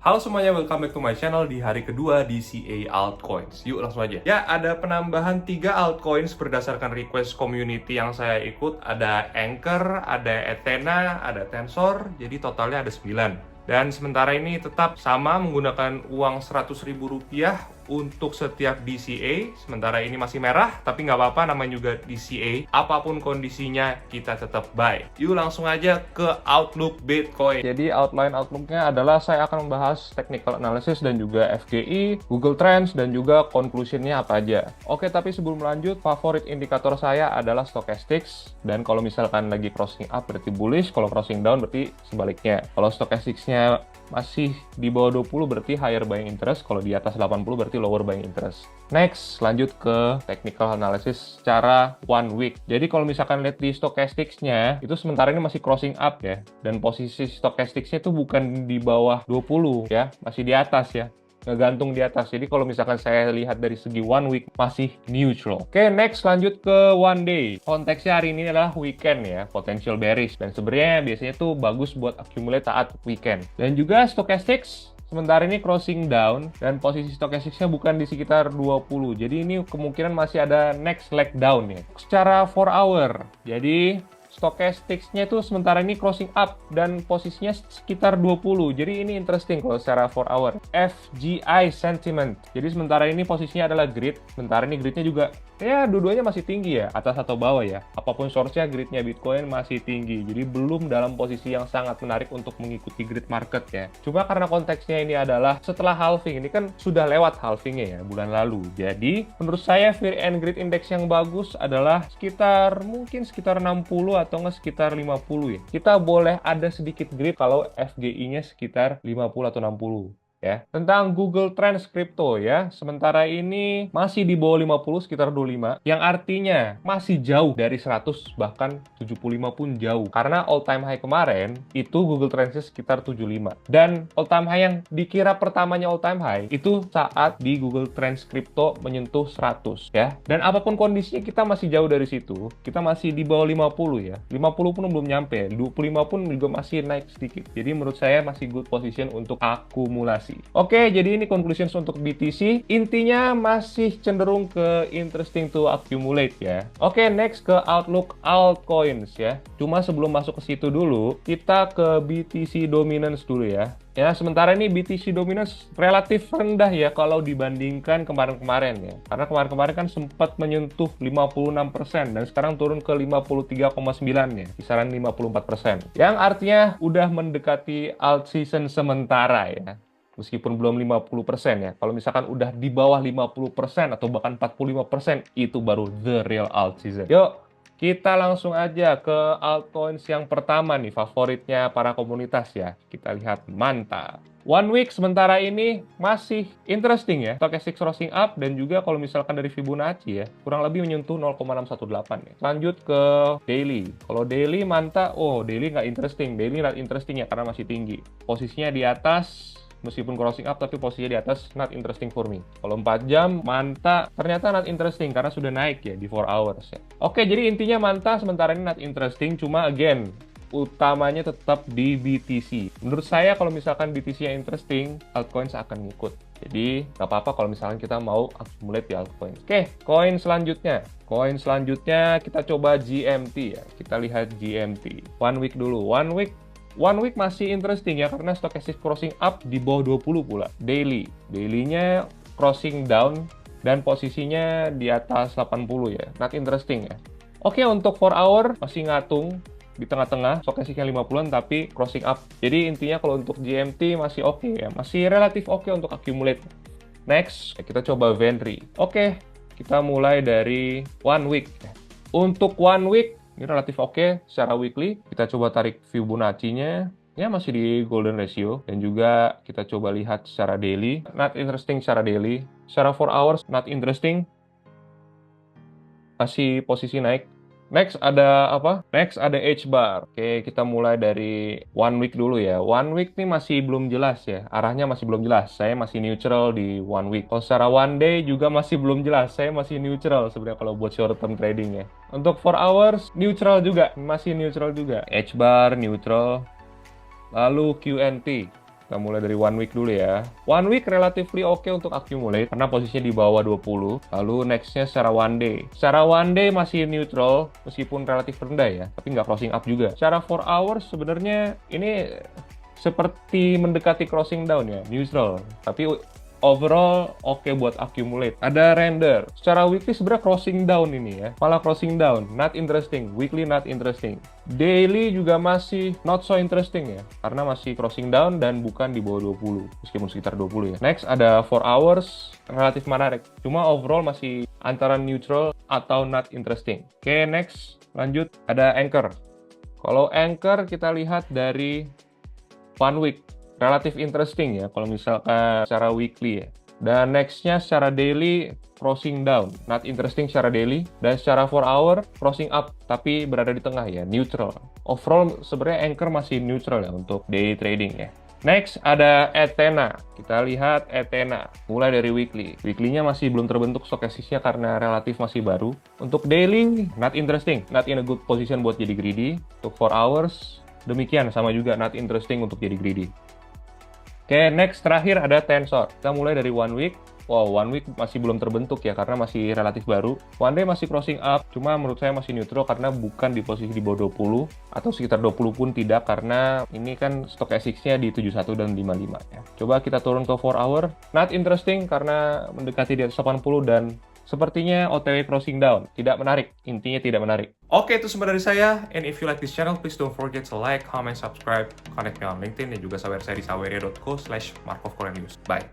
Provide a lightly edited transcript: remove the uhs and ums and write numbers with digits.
Halo semuanya, welcome back to my channel di hari kedua DCA Altcoins. Yuk langsung aja. Ya, ada penambahan 3 altcoins berdasarkan request community yang saya ikut. Ada Anchor, ada Ethena, ada Tensor, jadi totalnya ada 9. Dan sementara ini tetap sama menggunakan uang Rp100.000 untuk setiap DCA. Sementara ini masih merah, tapi nggak apa-apa, namanya juga DCA. Apapun kondisinya, kita tetap buy. Yuk langsung aja ke Outlook Bitcoin. Jadi outline Outlooknya adalah saya akan membahas technical analysis dan juga FGI, Google Trends, dan juga conclusionnya apa aja. Oke, tapi sebelum lanjut, favorit indikator saya adalah stochastics. Dan kalau misalkan lagi crossing up berarti bullish, kalau crossing down berarti sebaliknya. Kalau stochasticsnya masih di bawah 20 berarti higher buying interest, kalau di atas 80 berarti lower buying interest. Next, lanjut ke technical analysis secara 1 week. Jadi kalau misalkan lihat di stochastics-nya, itu sementara ini masih crossing up ya. Dan posisi stochastics-nya itu bukan di bawah 20 ya, masih di atas ya. Ngegantung di atas. Jadi kalau misalkan saya lihat dari segi 1 week masih neutral. Oke, next lanjut ke 1 day. Konteksnya hari ini adalah weekend ya, potential bearish. Dan sebenarnya biasanya tuh bagus buat accumulate saat weekend. Dan juga stochastics sementara ini crossing down dan posisi stochasticsnya bukan di sekitar 20. Jadi ini kemungkinan masih ada next leg down ya. Secara 4 hour. Jadi stochastics-nya itu sementara ini crossing up dan posisinya sekitar 20. Jadi ini interesting kalau secara 4 hour. FGI sentiment. Jadi sementara ini posisinya adalah grid. Sementara ini gridnya juga ya dua-duanya masih tinggi ya, atas atau bawah ya. Apapun source-nya, gridnya Bitcoin masih tinggi. Jadi belum dalam posisi yang sangat menarik untuk mengikuti grid market ya. Cuma karena konteksnya ini adalah setelah halving, ini kan sudah lewat halvingnya ya, bulan lalu. Jadi menurut saya fear and greed index yang bagus adalah mungkin sekitar 60 atau nggak sekitar 50 ya. Kita boleh ada sedikit greed kalau FGI-nya sekitar 50 atau 60. Ya. Tentang Google Trends Crypto ya, sementara ini masih di bawah 50, sekitar 25, yang artinya masih jauh dari 100, bahkan 75 pun jauh. Karena all time high kemarin, itu Google Trends sekitar 75. Dan all time high yang dikira pertamanya all time high, itu saat di Google Trends Crypto menyentuh 100 ya. Dan apapun kondisinya kita masih jauh dari situ, kita masih di bawah 50 ya. 50 pun belum nyampe, 25 pun juga masih naik sedikit. Jadi menurut saya masih good position untuk akumulasi. Oke, jadi ini conclusions untuk BTC. Intinya masih cenderung ke interesting to accumulate ya. Oke, next ke outlook altcoins ya. Cuma sebelum masuk ke situ dulu, kita ke BTC dominance dulu ya. Ya, sementara ini BTC dominance relatif rendah ya kalau dibandingkan kemarin-kemarin ya. Karena kemarin-kemarin kan sempat menyentuh 56% dan sekarang turun ke 53,9 ya, kisaran 54%. Yang artinya udah mendekati alt season sementara ya. Meskipun belum 50% ya. Kalau misalkan udah di bawah 50% atau bahkan 45%, itu baru the real alt season. Yuk, kita langsung aja ke altcoins yang pertama nih, favoritnya para komunitas ya. Kita lihat Manta. 1 week sementara ini masih interesting ya. Stochastic crossing up dan juga kalau misalkan dari Fibonacci ya, kurang lebih menyentuh 0,618 ya. Lanjut ke daily. Kalau daily Manta, daily nggak interesting. Daily nggak interesting ya karena masih tinggi. Posisinya di atas, meskipun crossing up tapi posisinya di atas, not interesting for me. Kalau 4 jam, Manta ternyata not interesting karena sudah naik ya di 4 hours ya. Oke, jadi intinya Manta sementara ini not interesting, cuma again, utamanya tetap di BTC. Menurut saya kalau misalkan BTC yang interesting, altcoins akan ngikut. Jadi nggak apa-apa kalau misalkan kita mau accumulate di altcoin. Oke, koin selanjutnya. Koin selanjutnya kita coba GMT ya. Kita lihat GMT. 1 week dulu. 1 week masih interesting ya karena stochastic crossing up di bawah 20 pula. Daily-nya crossing down dan posisinya di atas 80 ya. Not interesting ya. Oke, untuk 4 hour masih ngatung di tengah-tengah, stochasticnya 50-an tapi crossing up. Jadi intinya kalau untuk GMT masih oke ya. Masih relatif oke untuk accumulate. Next, kita coba Venri. Oke, kita mulai dari 1 week. Untuk 1 week ini relatif oke secara weekly. Kita coba tarik Fibonacci-nya. Ya masih di golden ratio. Dan juga kita coba lihat secara daily. Not interesting secara daily. Secara 4 hours, not interesting. Masih posisi naik. Next ada apa? Next ada H-bar. Oke, kita mulai dari 1 week dulu ya. 1 week nih masih belum jelas ya. Arahnya masih belum jelas. Saya masih neutral di 1 week. Kalau secara 1 day juga masih belum jelas. Saya masih neutral sebenarnya kalau buat short term trading ya. Untuk 4 hours, neutral juga. Masih neutral juga. H-bar, neutral. Lalu QNT. Kita mulai dari 1 week dulu ya. 1 week relatively oke untuk accumulate karena posisinya di bawah 20. Lalu nextnya secara 1 day. Secara 1 day masih neutral meskipun relatif rendah ya, tapi nggak crossing up juga. Secara 4 hours sebenarnya ini seperti mendekati crossing down ya, neutral. Tapi overall oke buat accumulate. Ada render. Secara weekly sebenarnya crossing down ini ya. Malah crossing down. Not interesting. Weekly not interesting. Daily juga masih not so interesting ya. Karena masih crossing down dan bukan di bawah 20. Meskipun sekitar 20 ya. Next ada 4 hours. Relatif menarik. Cuma overall masih antara neutral atau not interesting. Oke, next. Lanjut. Ada Anchor. Kalau Anchor kita lihat dari 1 week. Relatif interesting ya kalau misalkan secara weekly ya. Dan nextnya secara daily crossing down, not interesting secara daily. Dan secara 4 hour crossing up, tapi berada di tengah ya, neutral. Overall sebenarnya Anchor masih neutral ya untuk day trading ya. Next ada Ethena. Kita lihat Ethena mulai dari weekly. Weekly-nya masih belum terbentuk stokastisnya karena relatif masih baru. Untuk daily not interesting, not in a good position buat jadi greedy. Untuk 4 hours demikian sama juga not interesting untuk jadi greedy. Oke, next terakhir ada Tensor. Kita mulai dari 1 week. Wow, 1 week masih belum terbentuk ya karena masih relatif baru. 1 day masih crossing up, cuma menurut saya masih neutral karena bukan di posisi di bawah 20 atau sekitar 20 pun tidak karena ini kan stokastisnya di 71 dan 55 ya. Coba kita turun ke 4 hour. Not interesting karena mendekati di atas 80 dan sepertinya OTW crossing down. Tidak menarik. Intinya tidak menarik. Oke, itu semua dari saya. And if you like this channel, please don't forget to like, comment, subscribe, connect me on LinkedIn, dan juga sawer saya di saweria.co/markovkoreanews. Bye.